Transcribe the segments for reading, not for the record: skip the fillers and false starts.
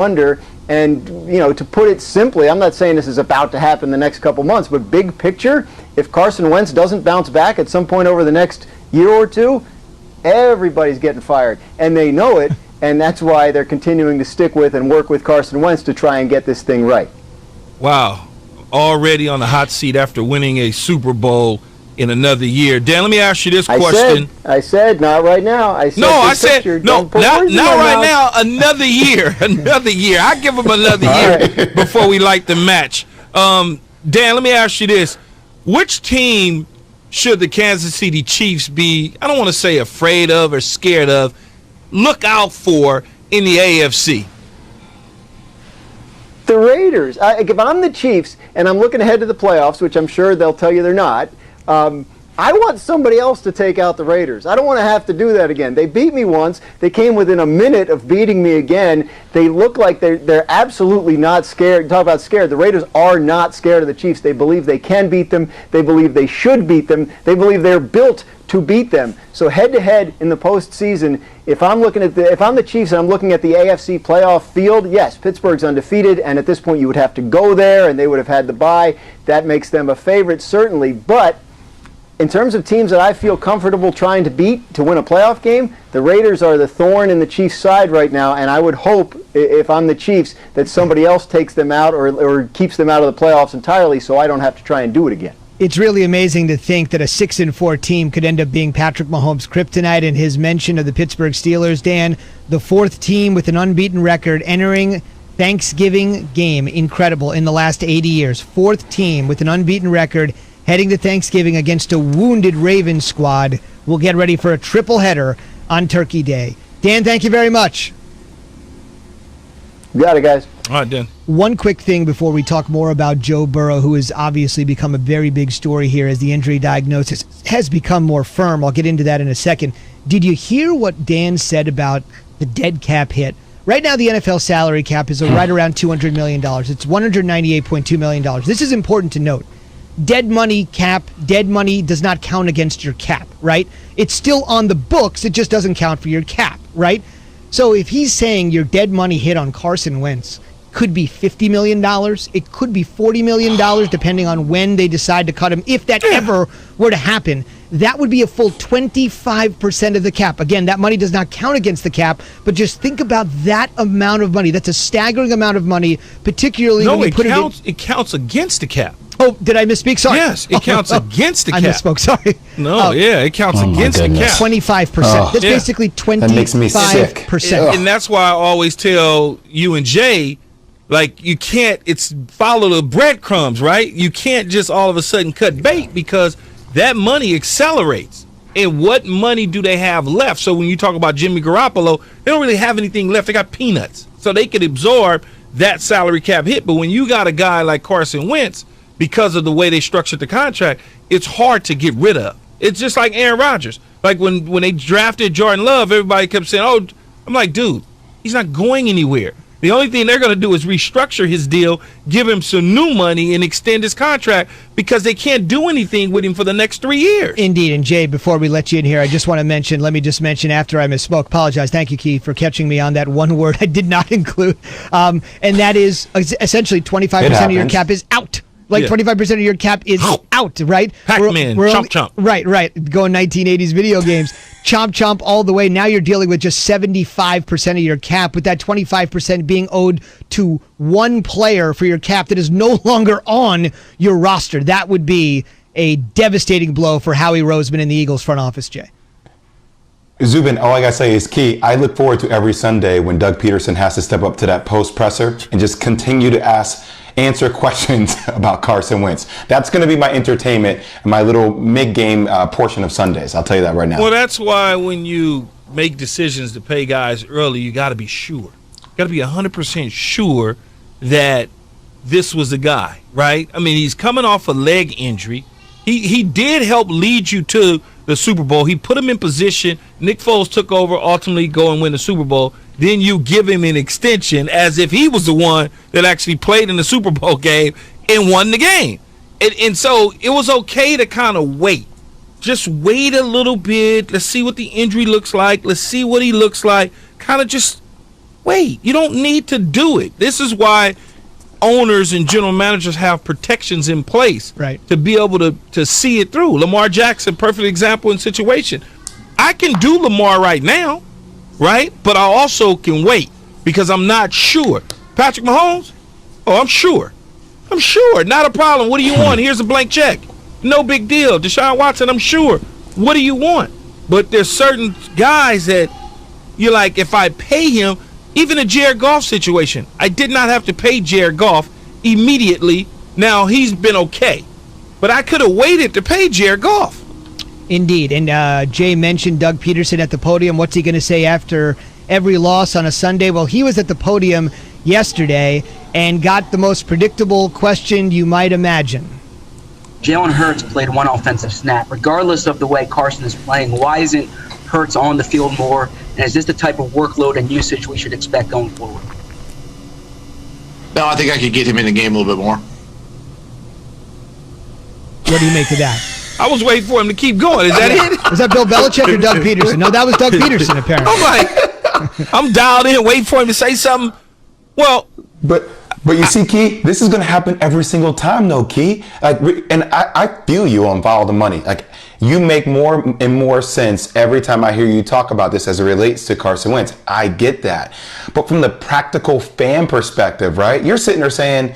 under. And, to put it simply, I'm not saying this is about to happen the next couple months, but big picture, if Carson Wentz doesn't bounce back at some point over the next year or two, everybody's getting fired. And they know it, and that's why they're continuing to stick with and work with Carson Wentz to try and get this thing right. Wow. Already on the hot seat after winning a Super Bowl in another year. Dan, let me ask you this question. I said not right now. I said not right now. Another year. Another year. I give them another year before we light the match. Dan, let me ask you this. Which team should the Kansas City Chiefs be, I don't want to say afraid of or scared of, look out for in the AFC? The Raiders. If I'm the Chiefs and I'm looking ahead to the playoffs, which I'm sure they'll tell you they're not, I want somebody else to take out the Raiders. I don't want to have to do that again. They beat me once. They came within a minute of beating me again. They look like they're absolutely not scared. Talk about scared. The Raiders are not scared of the Chiefs. They believe they can beat them. They believe they should beat them. They believe they're built to beat them. So head-to-head in the postseason, if I'm the Chiefs and I'm looking at the AFC playoff field, yes, Pittsburgh's undefeated, and at this point you would have to go there, and they would have had the bye. That makes them a favorite, certainly. But in terms of teams that I feel comfortable trying to beat to win a playoff game, the Raiders are the thorn in the Chiefs' side right now, and I would hope, if I'm the Chiefs, that somebody else takes them out or keeps them out of the playoffs entirely so I don't have to try and do it again. It's really amazing to think that a 6-4 team could end up being Patrick Mahomes' kryptonite, and his mention of the Pittsburgh Steelers, Dan, the fourth team with an unbeaten record entering Thanksgiving game, incredible, in the last 80 years. Fourth team with an unbeaten record heading to Thanksgiving against a wounded Ravens squad. We'll get ready for a triple header on Turkey Day. Dan, thank you very much. You got it, guys. All right, Dan. One quick thing before we talk more about Joe Burrow, who has obviously become a very big story here as the injury diagnosis has become more firm. I'll get into that in a second. Did you hear what Dan said about the dead cap hit? Right now, the NFL salary cap is right around $200 million. It's $198.2 million. This is important to note. Dead money does not count against your cap, right? It's still on the books. It just doesn't count for your cap, right? So if he's saying your dead money hit on Carson Wentz could be $50 million, it could be $40 million, depending on when they decide to cut him. If that ever were to happen, that would be a full 25% of the cap. Again, that money does not count against the cap, but just think about that amount of money. That's a staggering amount of money, particularly when you put it counts against the cap. Oh, did I misspeak? Sorry. Yes, it counts against the cap. I misspoke, sorry. No, it counts against the cap. 25%. That's basically 25%. That makes me sick. And that's why I always tell you and Jay, like, you can't, follow the breadcrumbs, right? You can't just all of a sudden cut bait because that money accelerates. And what money do they have left? So when you talk about Jimmy Garoppolo, they don't really have anything left. They got peanuts. So they could absorb that salary cap hit. But when you got a guy like Carson Wentz, because of the way they structured the contract, it's hard to get rid of. It's just like Aaron Rodgers. Like when they drafted Jordan Love, everybody kept saying, I'm like, dude, he's not going anywhere. The only thing they're going to do is restructure his deal, give him some new money, and extend his contract because they can't do anything with him for the next 3 years. Indeed. And, Jay, before we let you in here, I just want to let me just mention after I misspoke, apologize. Thank you, Keith, for catching me on that one word I did not include. And that is essentially 25% of your cap is out. 25% of your cap is out, right? Pac-Man, chomp. Right. Going 1980s video games. Chomp all the way. Now you're dealing with just 75% of your cap, with that 25% being owed to one player for your cap that is no longer on your roster. That would be a devastating blow for Howie Roseman and the Eagles front office, Jay. Zubin, all I got to say is key. I look forward to every Sunday when Doug Peterson has to step up to that post presser and just continue to answer questions about Carson Wentz. That's going to be my entertainment and my little mid-game portion of Sundays. I'll tell you that right now. Well, that's why when you make decisions to pay guys early, you got to be sure. You got to be 100% sure that this was the guy, right? I mean, he's coming off a leg injury. He did help lead you to the Super Bowl. He put him in position. Nick Foles took over, ultimately go and win the Super Bowl. Then you give him an extension as if he was the one that actually played in the Super Bowl game and won the game. And so it was okay to kind of wait. Just wait a little bit. Let's see what the injury looks like. Let's see what he looks like. Kind of just Wait, you don't need to do it. This is why owners and general managers have protections in place to be able to see it through. Lamar Jackson, perfect example and situation. I can do Lamar right now, right? But I also can wait because I'm not sure. Patrick Mahomes? Oh, I'm sure. I'm sure. Not a problem. What do you want? Here's a blank check. No big deal. Deshaun Watson, I'm sure. What do you want? But there's certain guys that you're like, if I pay him, even a Jared Goff situation, I did not have to pay Jared Goff immediately. Now, he's been okay. But I could have waited to pay Jared Goff. Indeed. And Jay mentioned Doug Peterson at the podium. What's he going to say after every loss on a Sunday? Well, he was at the podium yesterday and got the most predictable question you might imagine. Jalen Hurts played one offensive snap. Regardless of the way Carson is playing, why isn't Hurts on the field more? And is this the type of workload and usage we should expect going forward? No, I think I could get him in the game a little bit more. What do you make of that? I was waiting for him to keep going. Is that it? Was that Bill Belichick or Doug Peterson? No, that was Doug Peterson, apparently. I'm like, I'm dialed in, waiting for him to say something. Well, But you see, Key, this is going to happen every single time, though, Key. And I feel you on Follow the Money. Like, you make more and more sense every time I hear you talk about this as it relates to Carson Wentz. I get that. But from the practical fan perspective, right, you're sitting there saying,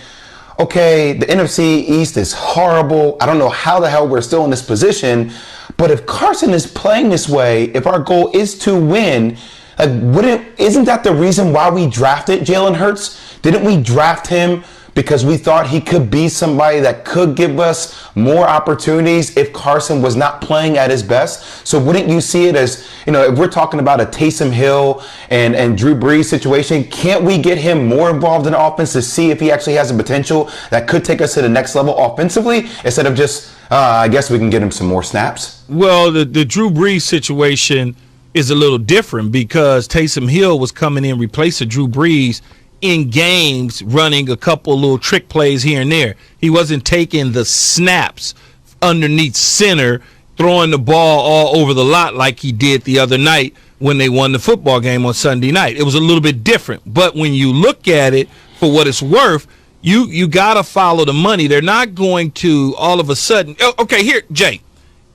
okay, the NFC East is horrible. I don't know how the hell we're still in this position. But if Carson is playing this way, if our goal is to win, isn't that the reason why we drafted Jalen Hurts? Didn't we draft him because we thought he could be somebody that could give us more opportunities if Carson was not playing at his best? So wouldn't you see it as, if we're talking about a Taysom Hill and Drew Brees situation, can't we get him more involved in the offense to see if he actually has a potential that could take us to the next level offensively instead of just, I guess we can get him some more snaps? Well, the Drew Brees situation is a little different because Taysom Hill was coming in replacing Drew Brees in games, running a couple little trick plays here and there. He wasn't taking the snaps underneath center, throwing the ball all over the lot like he did the other night when they won the football game on Sunday night. It was a little bit different. But when you look at it for what it's worth, you got to follow the money. They're not going to all of a sudden. Okay, here, Jay,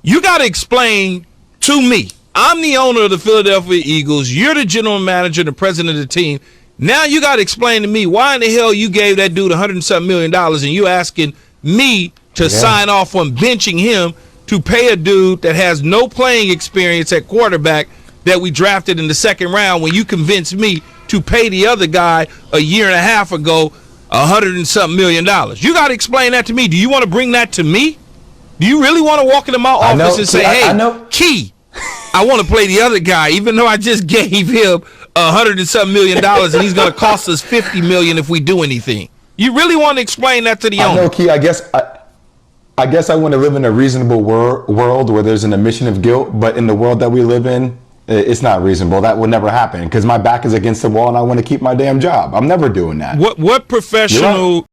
you got to explain to me. I'm the owner of the Philadelphia Eagles. You're the general manager, the president of the team. Now you got to explain to me why in the hell you gave that dude $100 million and you asking me to sign off on benching him to pay a dude that has no playing experience at quarterback that we drafted in the second round when you convinced me to pay the other guy a year and a half ago $100 million. You got to explain that to me. Do you want to bring that to me? Do you really want to walk into my office and say, hey, Key, I want to play the other guy, even though I just gave him $100 million and he's going to cost us $50 million if we do anything? You really want to explain that to the owner? I know, Key. I guess I want to live in a reasonable world where there's an admission of guilt, but in the world that we live in, it's not reasonable. That would never happen because my back is against the wall and I want to keep my damn job. I'm never doing that. What professional